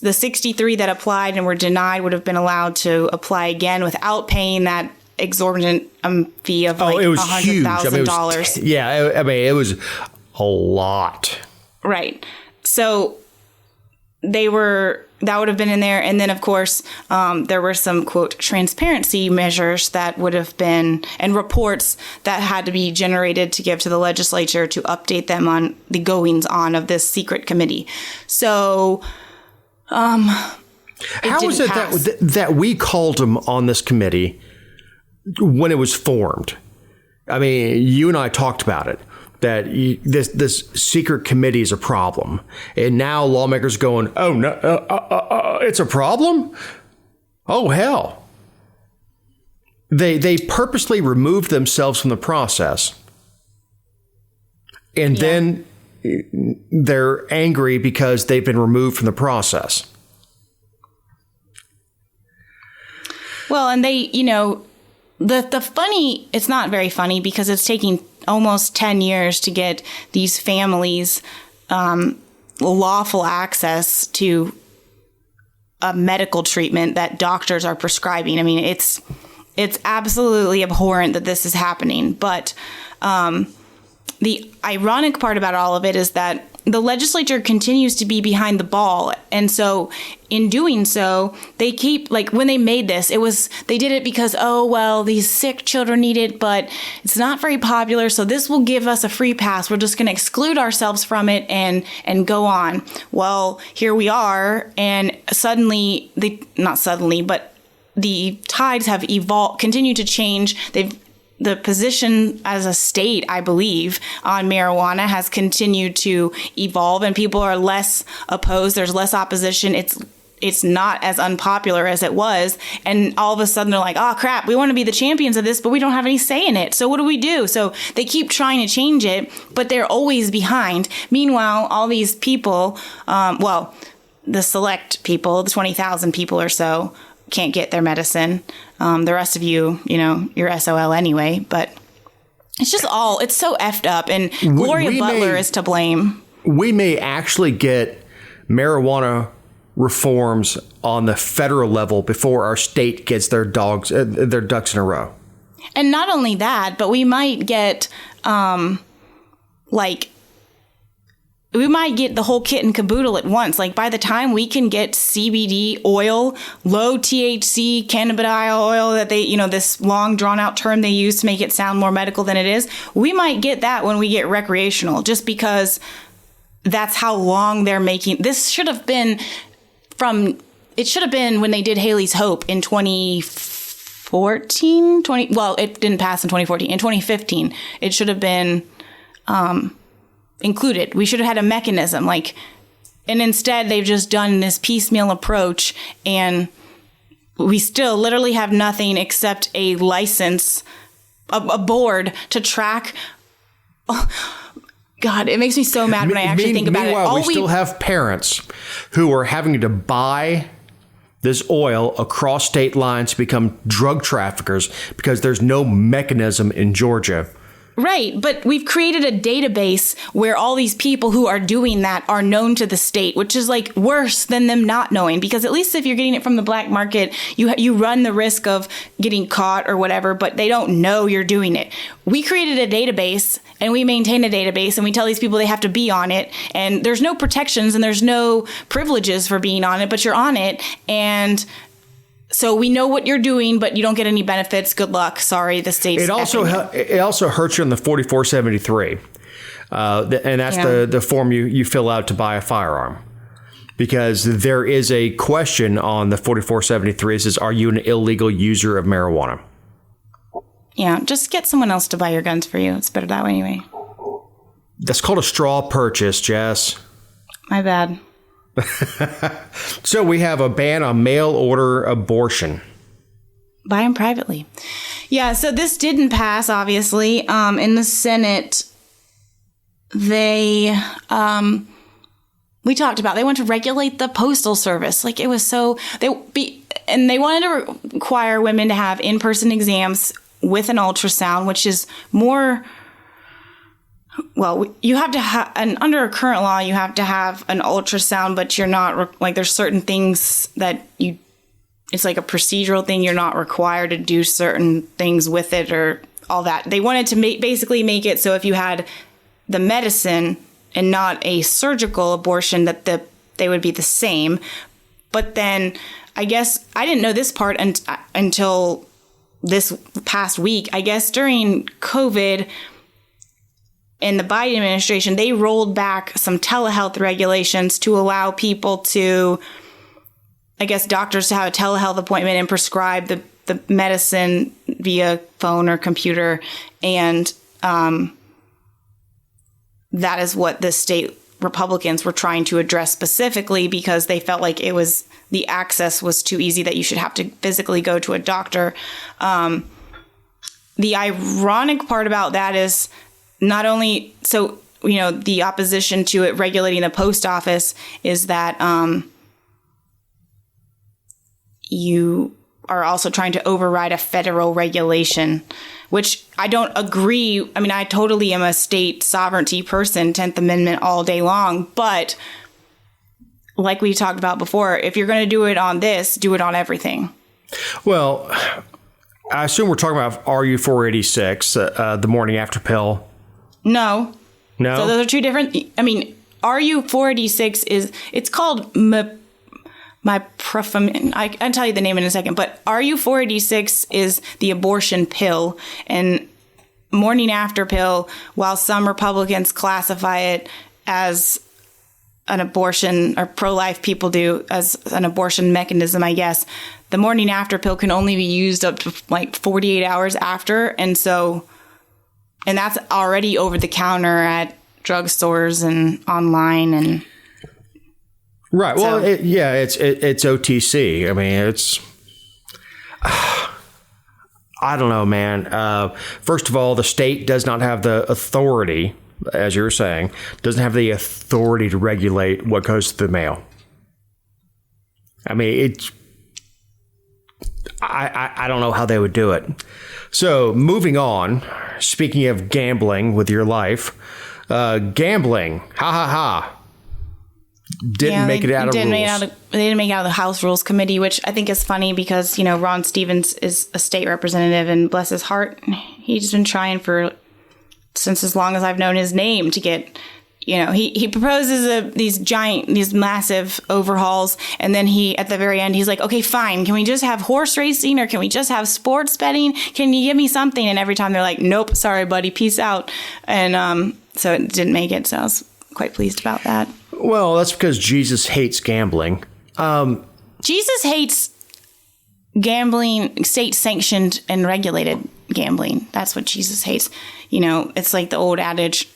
The 63 that applied and were denied would have been allowed to apply again without paying that exorbitant fee of $100,000. Yeah, it was a lot. Right. So that would have been in there. And then, of course, there were some, quote, transparency measures that would have been, and reports that had to be generated to give to the legislature to update them on the goings on of this secret committee. So, how was it that we called them on this committee when it was formed? I mean, you and I talked about it, that this secret committee is a problem. And now lawmakers going, oh, no, it's a problem? Oh, hell. They purposely removed themselves from the process. And then they're angry because they've been removed from the process. Well, and they, the funny, it's not very funny because it's taking almost 10 years to get these families lawful access to a medical treatment that doctors are prescribing. I mean, it's absolutely abhorrent that this is happening. But the ironic part about all of it is that the legislature continues to be behind the ball. And so in doing so, they keep, like, when they made this, they did it because, oh, well, these sick children need it, but it's not very popular. So this will give us a free pass. We're just going to exclude ourselves from it and go on. Well, here we are. And suddenly, not suddenly, but the tides have continued to change. The position as a state, I believe, on marijuana has continued to evolve, and people are less opposed. There's less opposition. It's not as unpopular as it was. And all of a sudden they're like, oh, crap, we want to be the champions of this, but we don't have any say in it. So what do we do? So they keep trying to change it, but they're always behind. Meanwhile, all these people, the select people, the 20,000 people or so, can't get their medicine. The rest of you, you're SOL anyway, but it's just it's so effed up, and Gloria Butler is to blame. We may actually get marijuana reforms on the federal level before our state gets their ducks in a row. And not only that, but we might get, we might get the whole kit and caboodle at once. Like, by the time we can get CBD oil, low THC cannabidiol oil that they, this long drawn out term they use to make it sound more medical than it is, we might get that when we get recreational, just because that's how long they're making. This should have been when they did Haley's Hope in 2014, it didn't pass in 2014. In 2015, it should have been, included. We should have had a mechanism, and instead they've just done this piecemeal approach, and we still literally have nothing except a license, a board to track. Oh, God, it makes me so mad when I actually think about it. Meanwhile, we still have parents who are having to buy this oil across state lines to become drug traffickers because there's no mechanism in Georgia. Right, but we've created a database where all these people who are doing that are known to the state, which is worse than them not knowing, because at least if you're getting it from the black market, you run the risk of getting caught or whatever, but they don't know you're doing it. We created a database and we maintain a database, and we tell these people they have to be on it, and there's no protections and there's no privileges for being on it, but you're on it, and so we know what you're doing, but you don't get any benefits. Good luck. Sorry, the state's it also hurts you on the 4473, and that's the form you fill out to buy a firearm, because there is a question on the 4473. It says, "Are you an illegal user of marijuana?" Yeah, just get someone else to buy your guns for you. It's better that way anyway. That's called a straw purchase, Jess. My bad. So we have a ban on mail order abortion. Buy them privately. Yeah, so this didn't pass, obviously. In the Senate, we talked about, they want to regulate the postal service. It was they wanted to require women to have in-person exams with an ultrasound, which is more... Well, you have to have, and under current law, you have to have an ultrasound, but you're not, there's certain things that it's like a procedural thing. You're not required to do certain things with it or all that. They wanted to basically make it so if you had the medicine and not a surgical abortion, that they would be the same. But then, I guess, I didn't know this part until this past week. I guess during COVID, in the Biden administration, they rolled back some telehealth regulations to allow people to, I guess, doctors to have a telehealth appointment and prescribe the medicine via phone or computer. And that is what the state Republicans were trying to address specifically, because they felt like the access was too easy, that you should have to physically go to a doctor. The ironic part about that is, not only, the opposition to it regulating the post office is that you are also trying to override a federal regulation, which I don't agree. I mean, I totally am a state sovereignty person, 10th Amendment all day long. But like we talked about before, if you're going to do it on this, do it on everything. Well, I assume we're talking about RU-486, the morning after pill. No. No? So those are two different. I mean, RU-486 it's called mypropham. I'll tell you the name in a second. But RU-486 is the abortion pill. And morning after pill, while some Republicans classify it as an abortion, or pro-life people do, as an abortion mechanism, I guess, the morning after pill can only be used up to like 48 hours after. And that's already over the counter at drugstores and online and right. Well, it's OTC. I mean, it's I don't know, man. First of all, the state does not have the authority, as you were saying, doesn't have the authority to regulate what goes to the mail. I mean, I don't know how they would do it. So moving on, speaking of gambling with your life, gambling, ha ha ha, didn't make it out of rules. They didn't make it out of the House Rules Committee, which I think is funny because, you know, Ron Stevens is a state representative, and bless his heart, he's been trying since as long as I've known his name to get, you know, he proposes these massive overhauls, and then at the very end, he's like, okay, fine, can we just have horse racing, or can we just have sports betting? Can you give me something? And every time they're like, nope, sorry, buddy, peace out. And so it didn't make it, so I was quite pleased about that. Well, that's because Jesus hates gambling. Jesus hates gambling, state-sanctioned and regulated gambling. That's what Jesus hates. You know, it's like the old adage,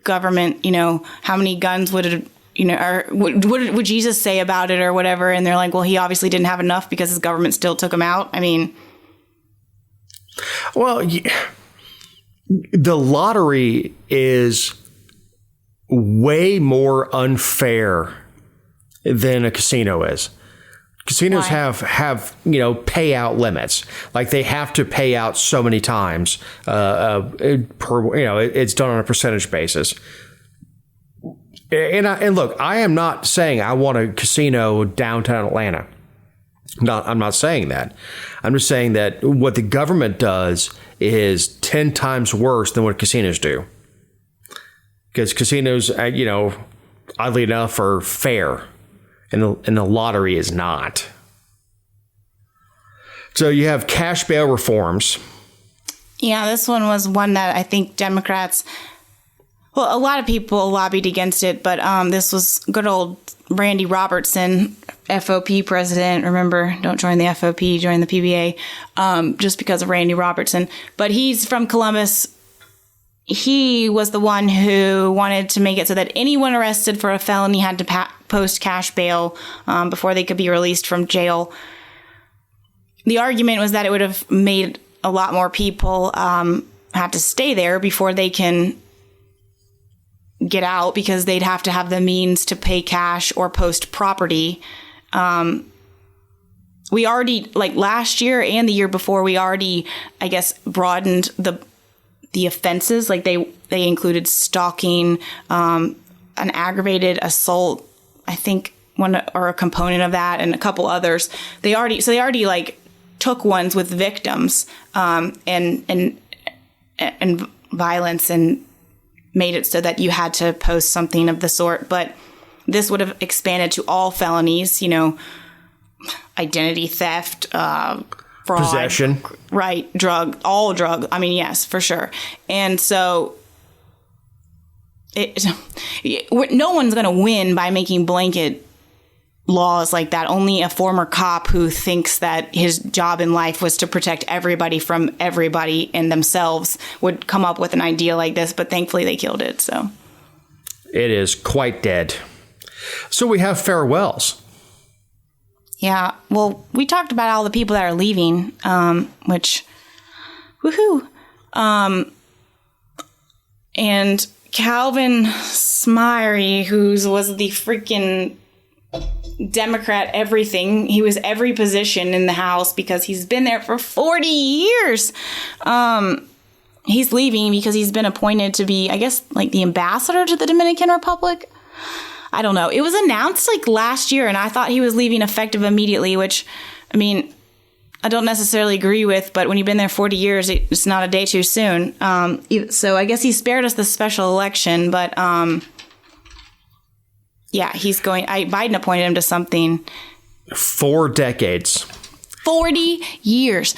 government, you know, how many guns would it, you know, or would Jesus say about it or whatever? And they're like, well, he obviously didn't have enough because his government still took him out. I mean. Well, the lottery is way more unfair than a casino is. Casinos have you know, payout limits. Like they have to pay out so many times per, you know, it's done on a percentage basis. And look, I am not saying I want a casino downtown Atlanta. I'm not saying that. I'm just saying that what the government does is 10 times worse than what casinos do. Because casinos, you know, oddly enough, are fair. And the lottery is not. So you have cash bail reforms. Yeah, this one was one that I think Democrats, well, a lot of people lobbied against it, but this was good old Randy Robertson, FOP president. Remember, don't join the FOP, join the PBA, just because of Randy Robertson. But he's from Columbus. He was the one who wanted to make it so that anyone arrested for a felony had to post cash bail before they could be released from jail. The argument was that it would have made a lot more people have to stay there before they can get out, because they'd have to have the means to pay cash or post property. We already, like last year and the year before, we already, I guess, broadened the offenses. Like they included stalking, an aggravated assault, I think one or a component of that, and a couple others. They already like took ones with victims and violence, and made it so that you had to post something of the sort. But this would have expanded to all felonies, you know, identity theft, fraud, possession, right, all drug. I mean, yes, for sure. And so no one's going to win by making blanket laws like that. Only a former cop who thinks that his job in life was to protect everybody from everybody and themselves would come up with an idea like this. But thankfully they killed it. So it is quite dead. So we have farewells. Yeah. Well, we talked about all the people that are leaving, which, woohoo. And Calvin Smyre, who was the freaking Democrat everything. He was every position in the House because he's been there for 40 years. He's leaving because he's been appointed to be, I guess, like the ambassador to the Dominican Republic. I don't know. It was announced like last year, and I thought he was leaving effective immediately, which, I mean, I don't necessarily agree with, but when you've been there 40 years, it's not a day too soon. So I guess he spared us the special election, but yeah, he's going. Biden appointed him to something. 4 decades. 40 years.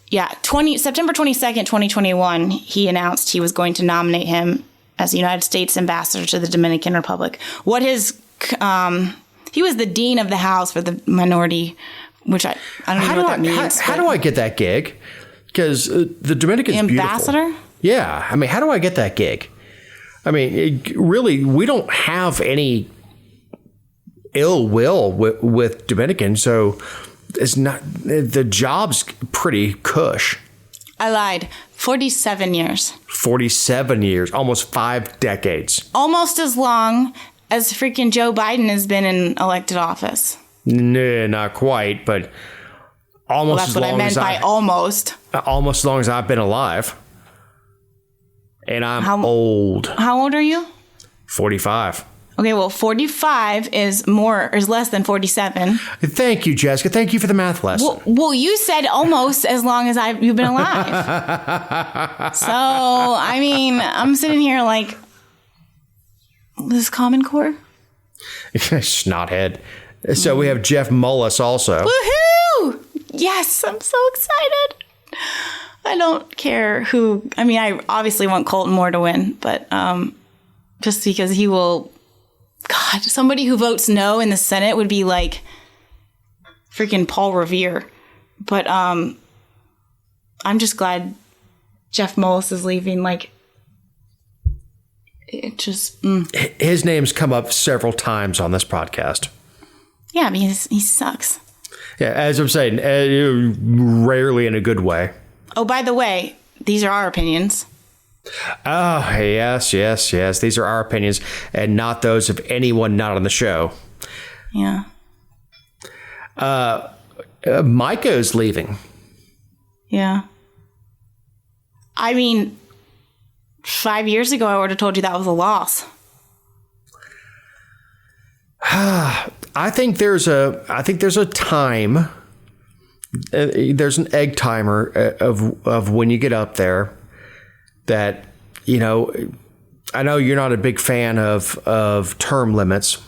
Yeah, September 22nd, 2021, he announced he was going to nominate him as the United States ambassador to the Dominican Republic. He was the dean of the House for the minority, which I don't know what that means. How do I get that gig? Because the Dominican's ambassador? Beautiful. Yeah, I mean, how do I get that gig? I mean, really, we don't have any ill will with Dominicans, so it's not, the job's pretty cush. I lied. 47 years. 47 years, almost 5 decades. Almost as long as freaking Joe Biden has been in elected office. No, not quite, but almost as long as that's what I meant by almost. Almost as long as I've been alive. And I'm old. How old are you? 45. Okay, well, 45 is less than 47. Thank you, Jessica. Thank you for the math lesson. Well, you said almost as long as you've been alive. So, I mean, I'm sitting here like, this Common Core? Snothead. So we have Jeff Mullis also. Woohoo! Yes, I'm so excited. I don't care who. I mean, I obviously want Colton Moore to win, but just because he will. God, somebody who votes no in the Senate would be like freaking Paul Revere. But I'm just glad Jeff Mullis is leaving. Like, it just. His name's come up several times on this podcast. Yeah, I mean, he sucks. Yeah, as I'm saying, rarely in a good way. Oh, by the way, these are our opinions. Oh, yes. These are our opinions and not those of anyone not on the show. Yeah. Micah's leaving. Yeah. I mean, 5 years ago, I would have told you that was a loss. I think there's a time. There's an egg timer of when you get up there. That, you know, I know you're not a big fan of term limits,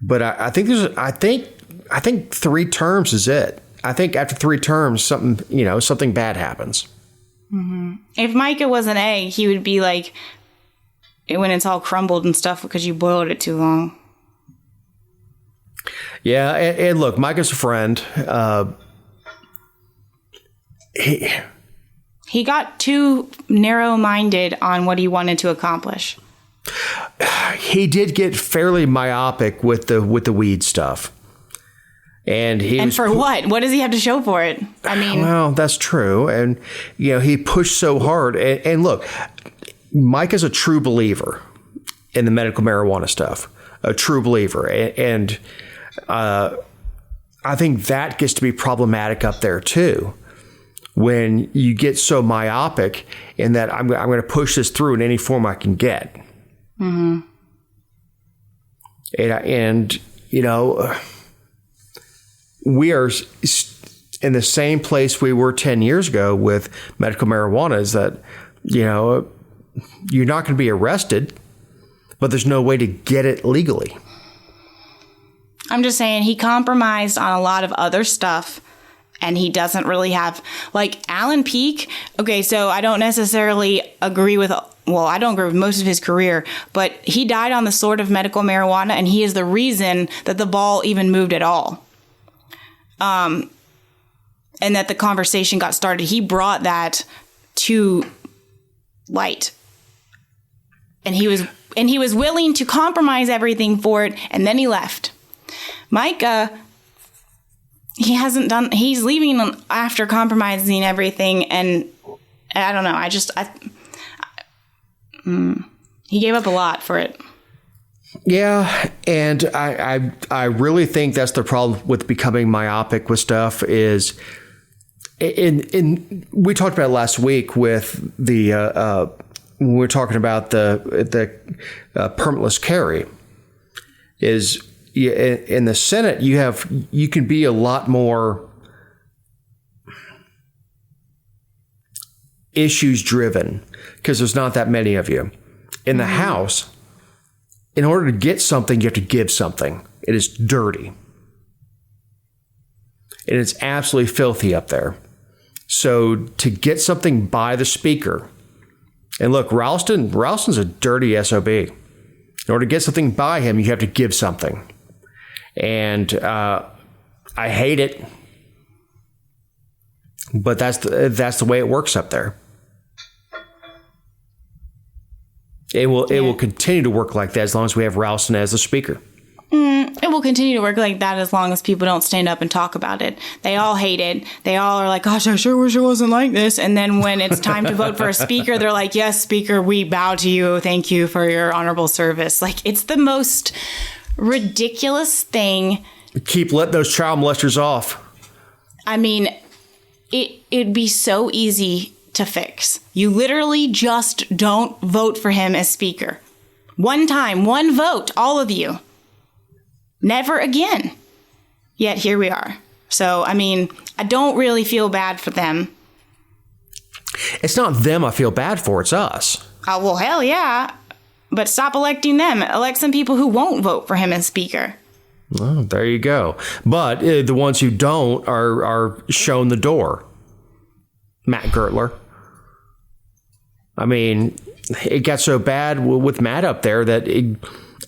but I think 3 terms is it. I think after 3 terms, something bad happens. Mm-hmm. If Micah was an egg, he would be like when it's all crumbled and stuff because you boiled it too long. Yeah, and look, Micah's a friend. He got too narrow-minded on what he wanted to accomplish. He did get fairly myopic with the weed stuff. And for what? What does he have to show for it? I mean, well, that's true. And, you know, he pushed so hard. And look, Mike is a true believer in the medical marijuana stuff, a true believer. And I think that gets to be problematic up there, too. When you get so myopic in that I'm going to push this through in any form I can get. Mm-hmm. And, you know, we are in the same place we were 10 years ago with medical marijuana is that, you know, you're not going to be arrested, but there's no way to get it legally. I'm just saying he compromised on a lot of other stuff. And he doesn't really have, like, Alan Peake. Okay, so I don't necessarily agree with, I don't agree with most of his career, but he died on the sword of medical marijuana, and he is the reason that the ball even moved at all. And that the conversation got started. He brought that to light. And he was willing to compromise everything for it, and then he left. Micah... he's leaving after compromising everything. And I don't know. He gave up a lot for it. Yeah, and I really think that's the problem with becoming myopic with stuff is, in we talked about it last week with the when we were talking about the permitless carry, is in the Senate you can be a lot more issues driven because there's not that many of you. In the House, in order to get something, you have to give something. It is dirty. And it's absolutely filthy up there. So to get something by the speaker, and look, Ralston's a dirty SOB. In order to get something by him, you have to give something. And I hate it. But that's the way it works up there. It will continue to work like that as long as we have Ralston as the speaker. It will continue to work like that as long as people don't stand up and talk about it. They all hate it. They all are like, gosh, I sure wish it wasn't like this. And then when it's time to vote for a speaker, they're like, yes, speaker, we bow to you. Thank you for your honorable service. Like, it's the most ridiculous thing. Let those child molesters off. I mean, it'd be so easy to fix. You literally just don't vote for him as speaker. One time, one vote, all of you. Never again. Yet here we are. So, I mean, I don't really feel bad for them. It's not them I feel bad for, it's us. Oh, well, hell yeah. But stop electing them. Elect some people who won't vote for him as speaker. Well, there you go. But the ones who don't are shown the door. Matt Gertler. I mean, it got so bad with Matt up there that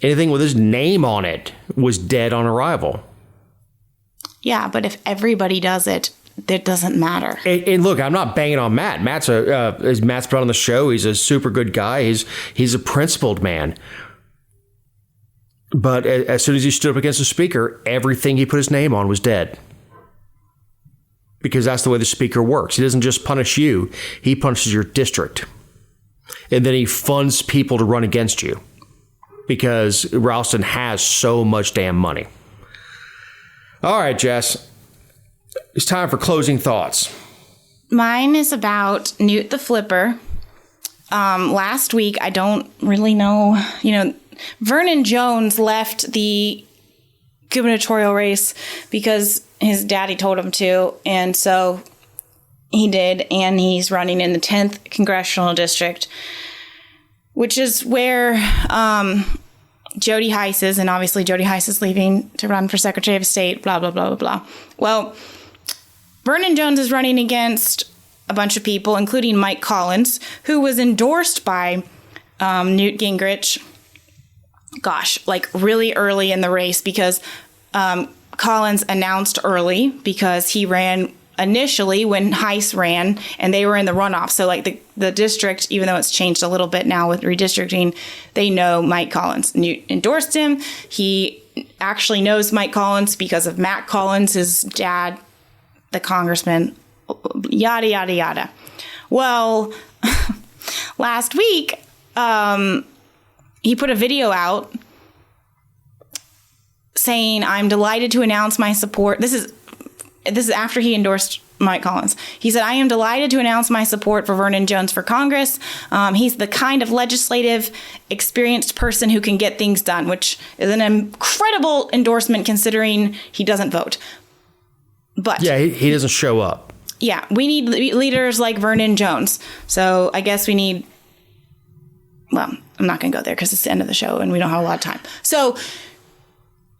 anything with his name on it was dead on arrival. Yeah, but if everybody does it, it doesn't matter. And look, I'm not banging on Matt. Matt's been on the show. He's a super good guy. He's a principled man. But as soon as he stood up against the speaker, everything he put his name on was dead. Because that's the way the speaker works. He doesn't just punish you. He punishes your district. And then he funds people to run against you. Because Ralston has so much damn money. All right, Jess. It's time for closing thoughts. Mine is about Newt the Flipper. Last week, I don't really know, Vernon Jones left the gubernatorial race because his daddy told him to, and so he did, and he's running in the 10th congressional district, which is where Jody Heiss is, and obviously Jody Heiss is leaving to run for Secretary of State, blah, blah, blah, blah, blah. Well, Vernon Jones is running against a bunch of people, including Mike Collins, who was endorsed by Newt Gingrich, really early in the race, because Collins announced early because he ran initially when Heiss ran and they were in the runoff. So the district, even though it's changed a little bit now with redistricting, they know Mike Collins. Newt endorsed him. He actually knows Mike Collins because of Matt Collins, his dad, the congressman, yada, yada, yada. Well, last week, he put a video out saying, I'm delighted to announce my support. This is after he endorsed Mike Collins. He said, I am delighted to announce my support for Vernon Jones for Congress. He's the kind of legislative, experienced person who can get things done, which is an incredible endorsement considering he doesn't vote. But yeah, he doesn't show up. Yeah, we need leaders like Vernon Jones. So I guess we need, well, I'm not going to go there because it's the end of the show and we don't have a lot of time. So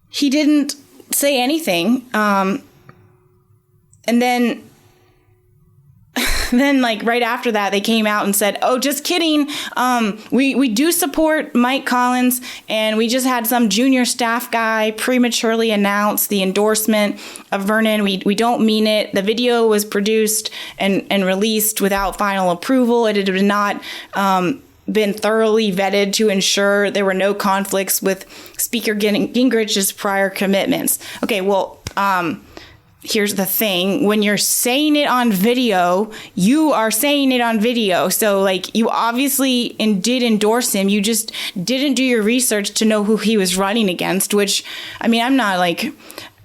he didn't say anything. And then right after that, they came out and said, oh, just kidding. We do support Mike Collins, and we just had some junior staff guy prematurely announce the endorsement of Vernon. We don't mean it. The video was produced and released without final approval. It had not been thoroughly vetted to ensure there were no conflicts with Speaker Gingrich's prior commitments. Okay, well, here's the thing. When you're saying it on video, you are saying it on video. So, like, you obviously did endorse him. You just didn't do your research to know who he was running against, which, I mean, I'm not like...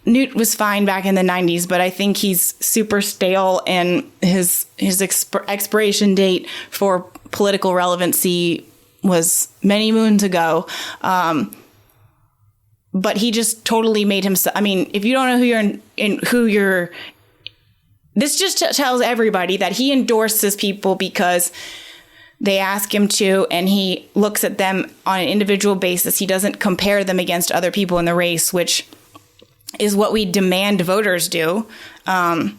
Newt was fine back in the 90s, but I think he's super stale, and his expiration date for political relevancy was many moons ago. But he just totally made himself. I mean, if you don't know who you're, this just tells everybody that he endorses people because they ask him to, and he looks at them on an individual basis. He doesn't compare them against other people in the race, which is what we demand voters do. And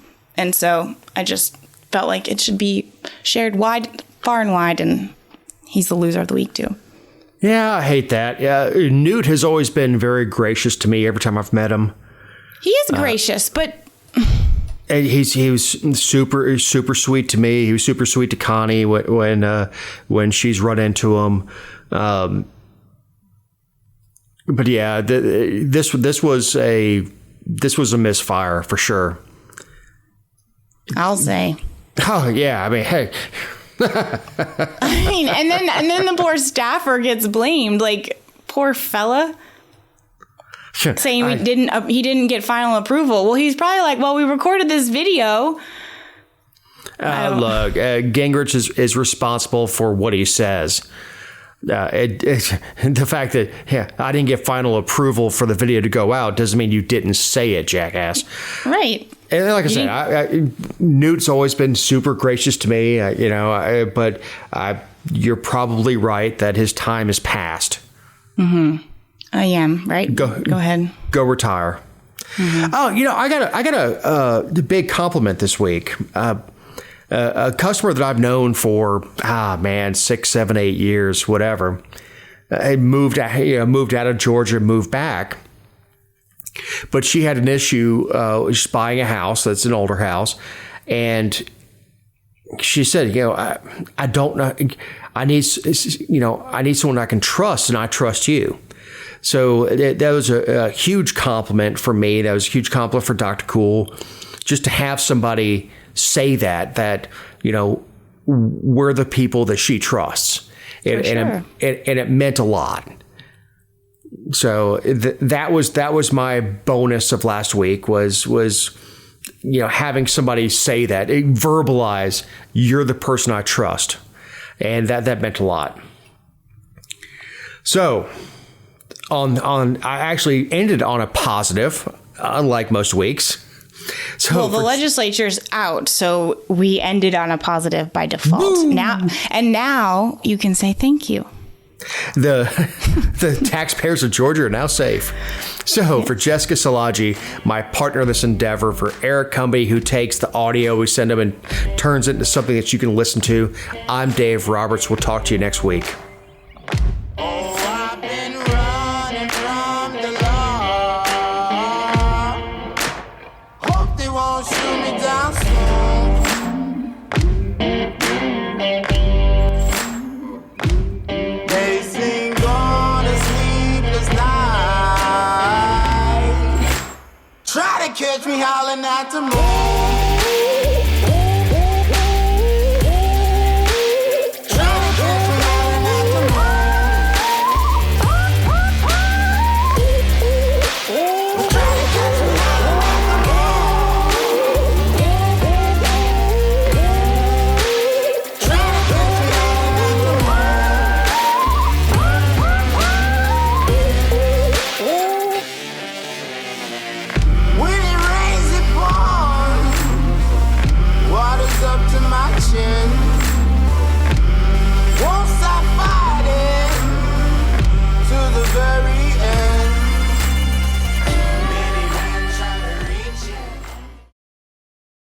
so I just felt like it should be shared far and wide, and he's the loser of the week too. Yeah, I hate that. Yeah, Newt has always been very gracious to me every time I've met him. He is gracious, but... He was super sweet to me. He was super sweet to Connie when she's run into him. But yeah, this was a misfire for sure. I'll say. Oh yeah, I mean, hey. I mean, and then the poor staffer gets blamed. Like, poor fella, saying he didn't get final approval. Well, he's probably like, well, we recorded this video. Look, Gingrich is responsible for what he says. The fact that I didn't get final approval for the video to go out doesn't mean you didn't say it, jackass. Right. And like I said, Newt's always been super gracious to me, but you're probably right that his time is past. Mm-hmm. I am, right? Go ahead. Go retire. Mm-hmm. Oh, I got a big compliment this week. A customer that I've known for 6, 7, 8 years, whatever, moved out of Georgia, moved back, but she had an issue. She's buying a house that's an older house, and she said, I don't know. I need someone I can trust, and I trust you. So that was a huge compliment for me. That was a huge compliment for Dr. Cool, just to have somebody say that we're the people that she trusts, and it meant a lot. So that was my bonus of last week was having somebody say that, verbalize, you're the person I trust, and that meant a lot. So I actually ended on a positive, unlike most weeks. So the legislature's out, so we ended on a positive by default. Woo! Now you can say thank you. The taxpayers of Georgia are now safe. So for Jessica Szilagyi, my partner in this endeavor, for Eric Cumby, who takes the audio we send him and turns it into something that you can listen to, I'm Dave Roberts. We'll talk to you next week. Catch me howling at the moon.